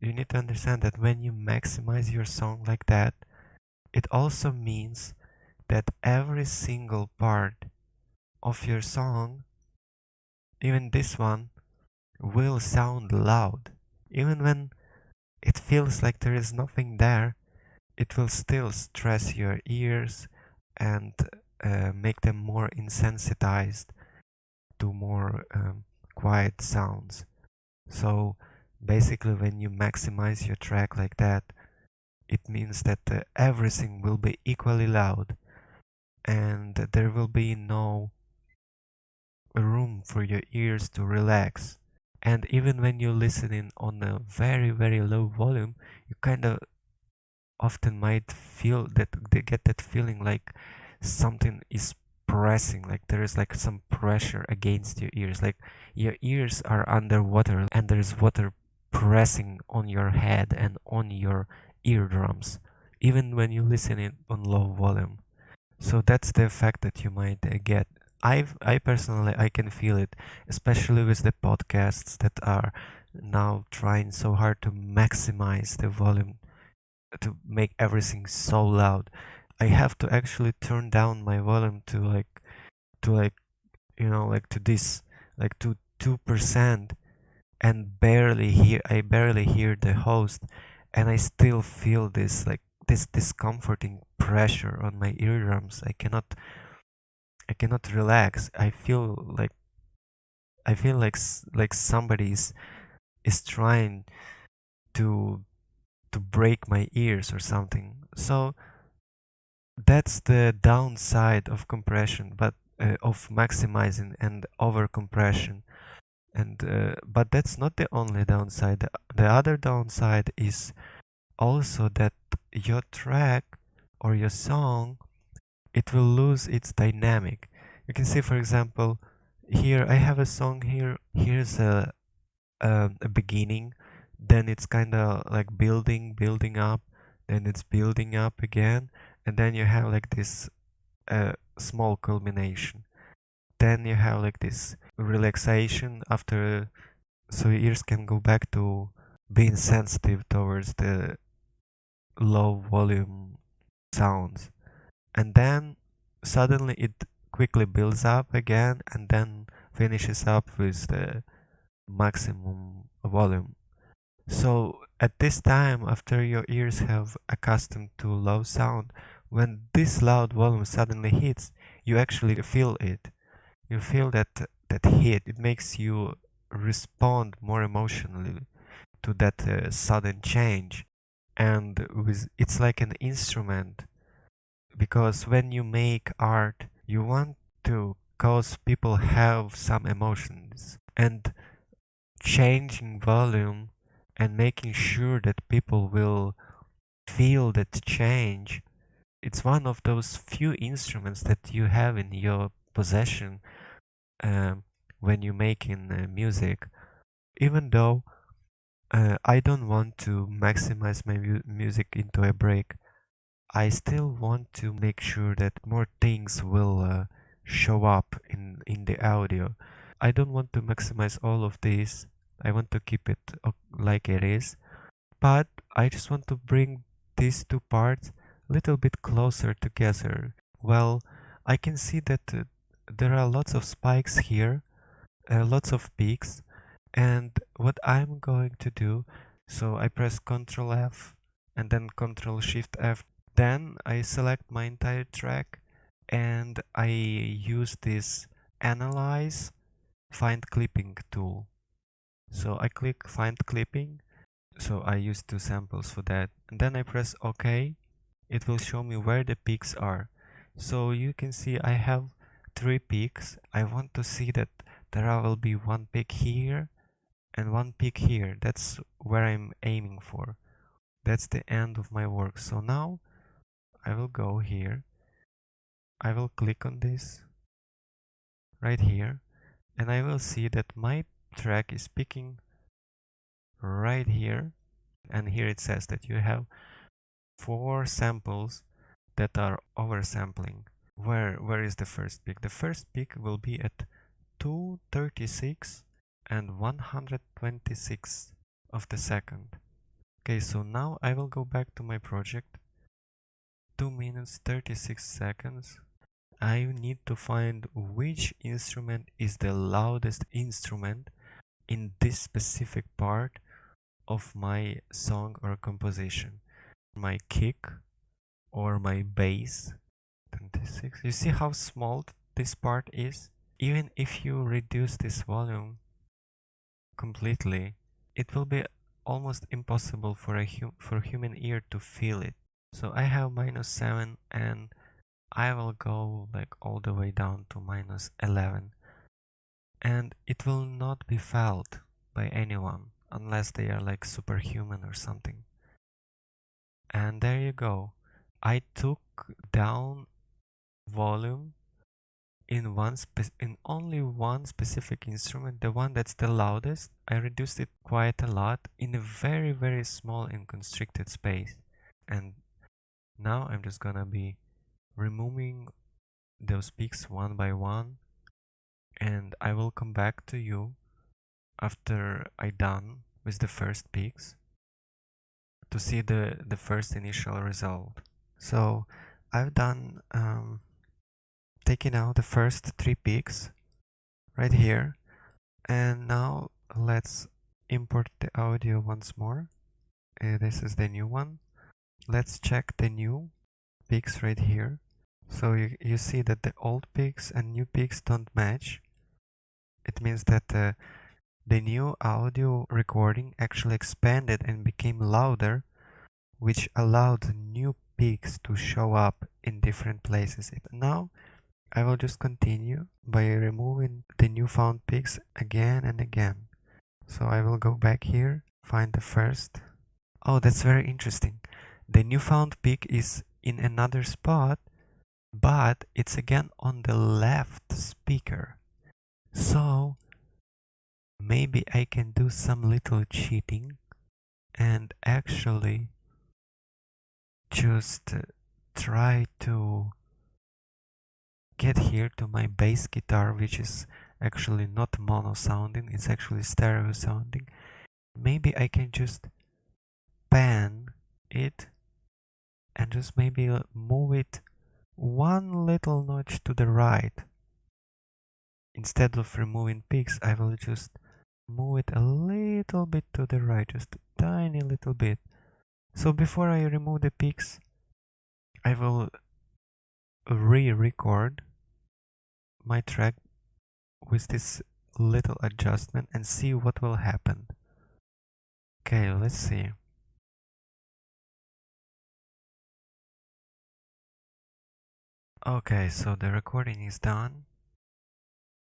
you need to understand that when you maximize your song like that, it also means that every single part of your song, even this one, will sound loud. Even when it feels like there is nothing there, it will still stress your ears and make them more insensitized to more quiet sounds. So basically, when you maximize your track like that, it means that everything will be equally loud and there will be no room for your ears to relax. And even when you listen in on a very, very low volume, you kind of often might feel that they get that feeling like something is pressing, like there is like some pressure against your ears, like your ears are underwater and there's water pressing on your head and on your eardrums, even when you listen it on low volume. So that's the effect that you might get. I personally I can feel it, especially with the podcasts that are now trying so hard to maximize the volume to make everything so loud. I have to actually turn down my volume to like to this like to 2% and I barely hear the host, and I still feel this like this discomforting pressure on my eardrums. I cannot relax. I feel like somebody is trying to to break my ears or something. So that's the downside of compression, but of maximizing and over compression. And but that's not the only downside. The other downside is also that your track or your song, it will lose its dynamic. You can see, for example, here I have a song here. Here's a beginning, then it's kind of like building up, then it's building up again, and then you have like this small culmination. Then you have like this relaxation after, so your ears can go back to being sensitive towards the low volume sounds. And then suddenly it quickly builds up again and then finishes up with the maximum volume. So at this time, after your ears have accustomed to low sound, when this loud volume suddenly hits, you actually feel it. You feel that hit. It makes you respond more emotionally to that sudden change. And it's like an instrument, because when you make art, you want to cause people have some emotions, and changing volume and making sure that people will feel that change, it's one of those few instruments that you have in your possession when you're making music. Even though I don't want to maximize my music into a break, I still want to make sure that more things will show up in the audio. I don't want to maximize all of this. I want to keep it like it is. But I just want to bring these two parts a little bit closer together. Well, I can see that there are lots of spikes here, lots of peaks, and what I'm going to do, so I press Ctrl F and then Ctrl Shift F. Then I select my entire track and I use this Analyze Find Clipping tool. So I click Find Clipping. So I use two samples for that. And then I press OK. It will show me where the peaks are. So you can see I have 3 peaks. I want to see that there will be one peak here and one peak here. That's where I'm aiming for. That's the end of my work. So now I will go here. I will click on this right here, and I will see that my track is picking right here. And here it says that you have 4 samples that are oversampling. Where is the first peak? The first peak will be at 236 and 126 of the second. Okay, so now I will go back to my project. 2 minutes 36 seconds. I need to find which instrument is the loudest instrument in this specific part of my song or composition. My kick or my bass. 26. You see how small this part is? Even if you reduce this volume completely, it will be almost impossible for for human ear to feel it. So I have -7 and I will go like all the way down to -11, and it will not be felt by anyone unless they are like superhuman or something. And there you go. I took down volume in in only one specific instrument, the one that's the loudest. I reduced it quite a lot in a very small and constricted space. And now I'm just gonna be removing those peaks one by one, and I will come back to you after I done with the first peaks to see the first initial result. So I've done taking out the first 3 peaks right here, and now let's import the audio once more. This is the new one. Let's check the new peaks right here. So you see that the old peaks and new peaks don't match. It means that the new audio recording actually expanded and became louder, which allowed new peaks to show up in different places. Now I will just continue by removing the newfound peaks again and again. So I will go back here, find the first. Oh, that's very interesting. The newfound peak is in another spot, but it's again on the left speaker. So maybe I can do some little cheating and actually just try to get here to my bass guitar, which is actually not mono sounding, it's actually stereo sounding. Maybe I can just pan it and just maybe move it one little notch to the right. Instead of removing peaks, I will just move it a little bit to the right, just a tiny little bit. So before I remove the peaks, I will re-record my track with this little adjustment and see what will happen. Okay, let's see. Okay, so the recording is done.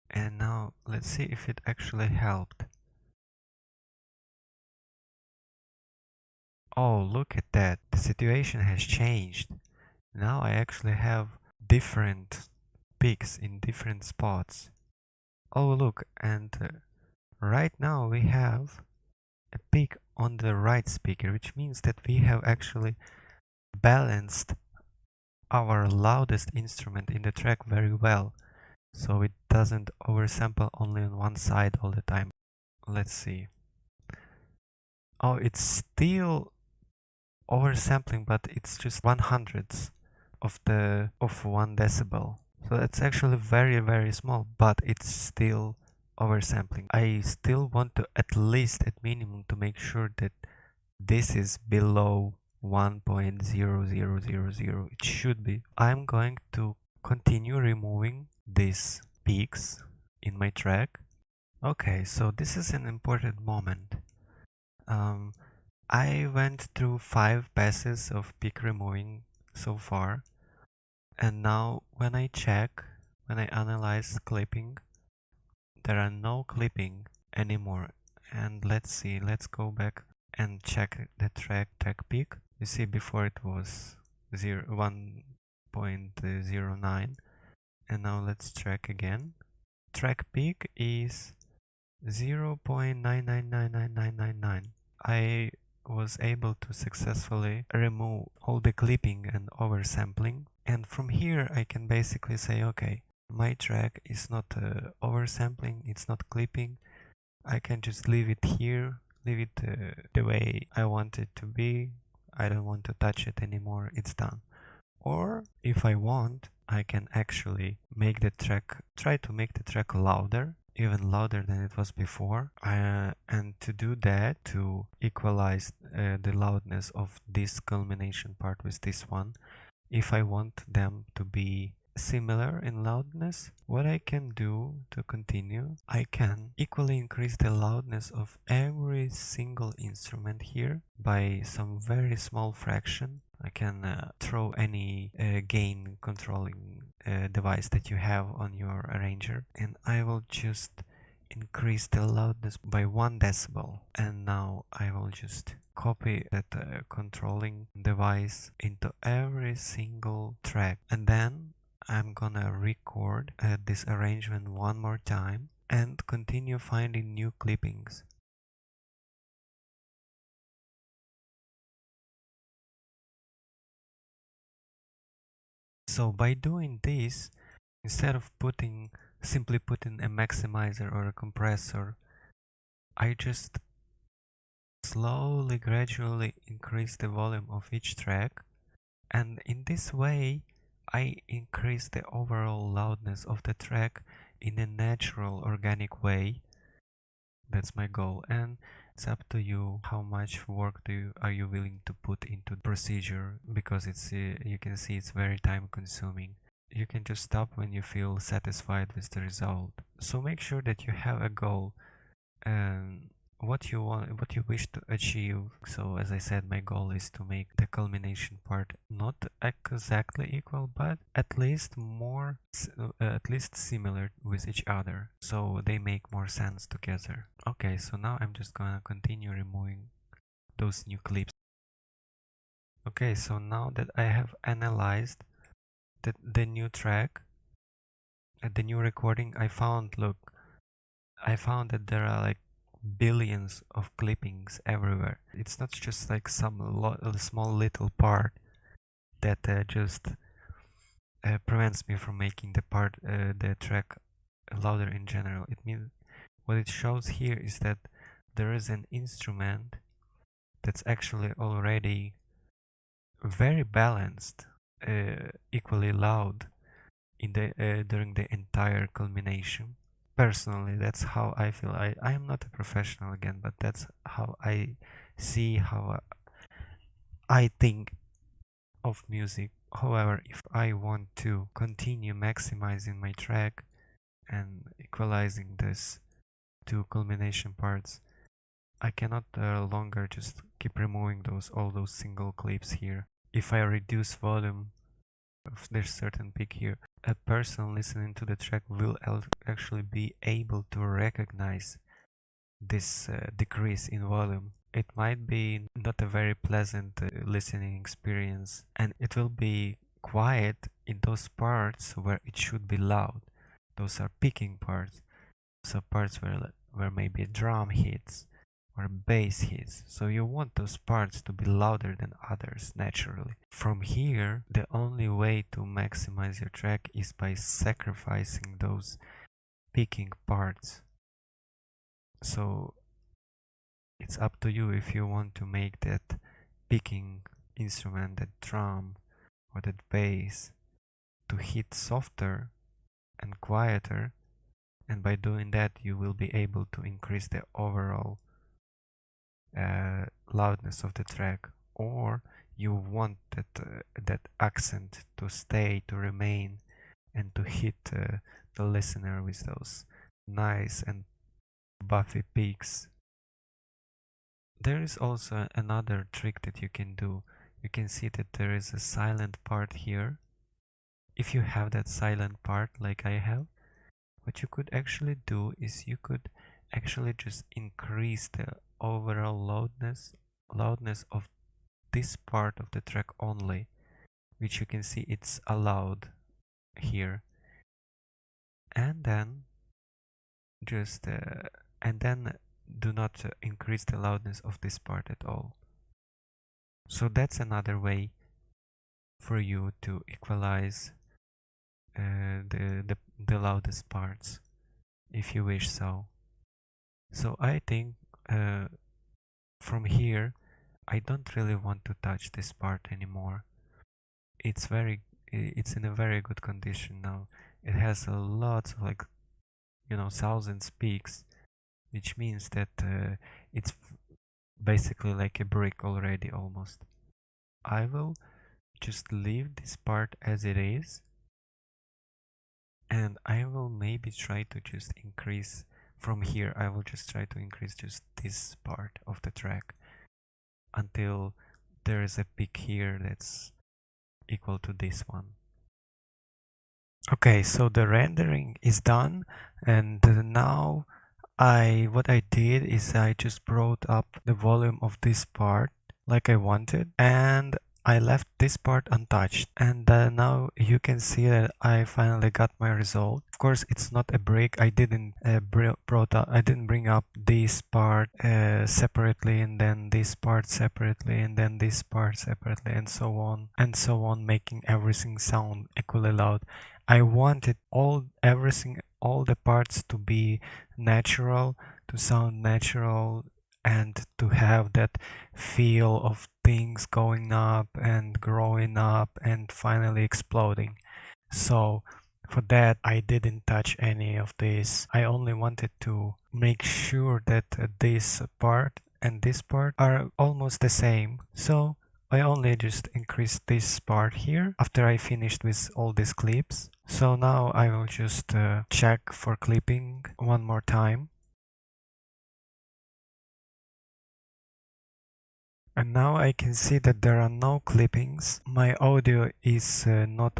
And now let's see if it actually helped. Oh, look at that. The situation has changed. Now I actually have different peaks in different spots. Oh, look, and right now we have a peak on the right speaker, which means that we have actually balanced our loudest instrument in the track very well, so it doesn't oversample only on one side all the time. Let's see. Oh, it's still oversampling, but it's just 1/100th of 1 decibel. So it's actually very small, but it's still oversampling. I still want to at least at minimum to make sure that this is below 1.0000. It should be. I'm going to continue removing these peaks in my track. Okay, so this is an important moment. I went through 5 passes of peak removing so far, and now when I analyze clipping, there are no clipping anymore. And let's see, let's go back and check the track peak. You see, before it was 1.09, and now let's check again. Track peak is 0.999999. I was able to successfully remove all the clipping and oversampling, and from here I can basically say, okay, my track is not oversampling, it's not clipping. I can just leave it here leave it the way I want it to be. I don't want to touch it anymore. It's done. Or if I want, I can actually make the track, try to make the track louder, even louder than it was before. And to do that, to equalize the loudness of this culmination part with this one, if I want them to be similar in loudness, what I can do to continue, I can equally increase the loudness of every single instrument here by some very small fraction. I can throw any gain controlling device that you have on your arranger, and I will just increase the loudness by 1 decibel. And now I will just copy that controlling device into every single track, and then I'm gonna record this arrangement one more time and continue finding new clippings. So by doing this, instead of simply putting a maximizer or a compressor, I just slowly, gradually increase the volume of each track, and in this way I increase the overall loudness of the track in a natural, organic way. That's my goal, and it's up to you how much work are you willing to put into the procedure, because it's you can see it's very time consuming. You can just stop when you feel satisfied with the result. So make sure that you have a goal and what you want, what you wish to achieve. So as I said, my goal is to make the culmination part not exactly equal, but at least at least similar with each other, so they make more sense together. Okay, so now I'm just gonna continue removing those new clips. Okay, so now that I have analyzed the new track, the new recording, I found that there are like billions of clippings everywhere. It's not just like some small little part that just prevents me from making the track louder in general. It means what it shows here is that there is an instrument that's actually already very balanced, equally loud in the during the entire culmination. Personally, that's how I feel. I am not a professional again, but that's how I see, how I think of music. However, if I want to continue maximizing my track and equalizing this two culmination parts, I cannot longer just keep removing all those single clips here. If I reduce volume, if there's certain peak here, a person listening to the track will actually be able to recognize this decrease in volume. It might be not a very pleasant listening experience, and it will be quiet in those parts where it should be loud. Those are picking parts. Those are parts where maybe a drum hits or bass hits. So you want those parts to be louder than others naturally. From here, the only way to maximize your track is by sacrificing those picking parts. So it's up to you if you want to make that picking instrument, that drum or that bass, to hit softer and quieter, and by doing that you will be able to increase the overall loudness of the track. Or you want that accent to stay, to remain, and to hit the listener with those nice and buffy peaks. There is also another trick that you can do. You can see that there is a silent part here. If you have that silent part like I have, what you could actually do is you could actually just increase the overall loudness of this part of the track only, which you can see it's allowed here, and then just and then do not increase the loudness of this part at all. So that's another way for you to equalize the loudest parts if you wish so. So I think from here, I don't really want to touch this part anymore. It's in a very good condition now. It has a lot of like, thousands peaks, which means that it's basically like a brick already almost. I will just leave this part as it is, and I will maybe try to just increase from here. I will just try to increase just this part of the track until there is a peak here that's equal to this one. Okay, so the rendering is done, and now what I did is I just brought up the volume of this part like I wanted, and I left this part untouched, and now you can see that I finally got my result. Of course, it's not a break. I didn't I didn't bring up this part separately, and then this part separately, and then this part separately, and so on, making everything sound equally loud. I wanted all the parts to be natural, to sound natural, and to have that feel of things going up and growing up and finally exploding. So for that, I didn't touch any of this. I only wanted to make sure that this part and this part are almost the same. So I only just increased this part here after I finished with all these clips. So now I will just check for clipping one more time. And now I can see that there are no clippings. My audio is not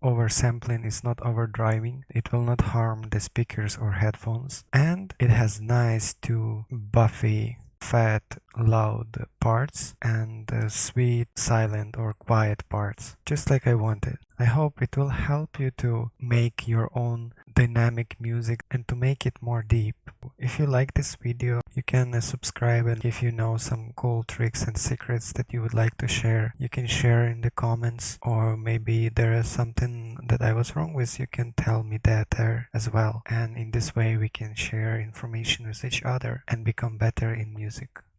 oversampling, it's not overdriving. It will not harm the speakers or headphones. And it has nice two buffy, fat, loud parts and sweet, silent or quiet parts, just like I wanted. I hope it will help you to make your own dynamic music and to make it more deep. If you like this video, you can subscribe, and if you know some cool tricks and secrets that you would like to share, you can share in the comments, or maybe there is something that I was wrong with, you can tell me that there as well. And in this way we can share information with each other and become better in music.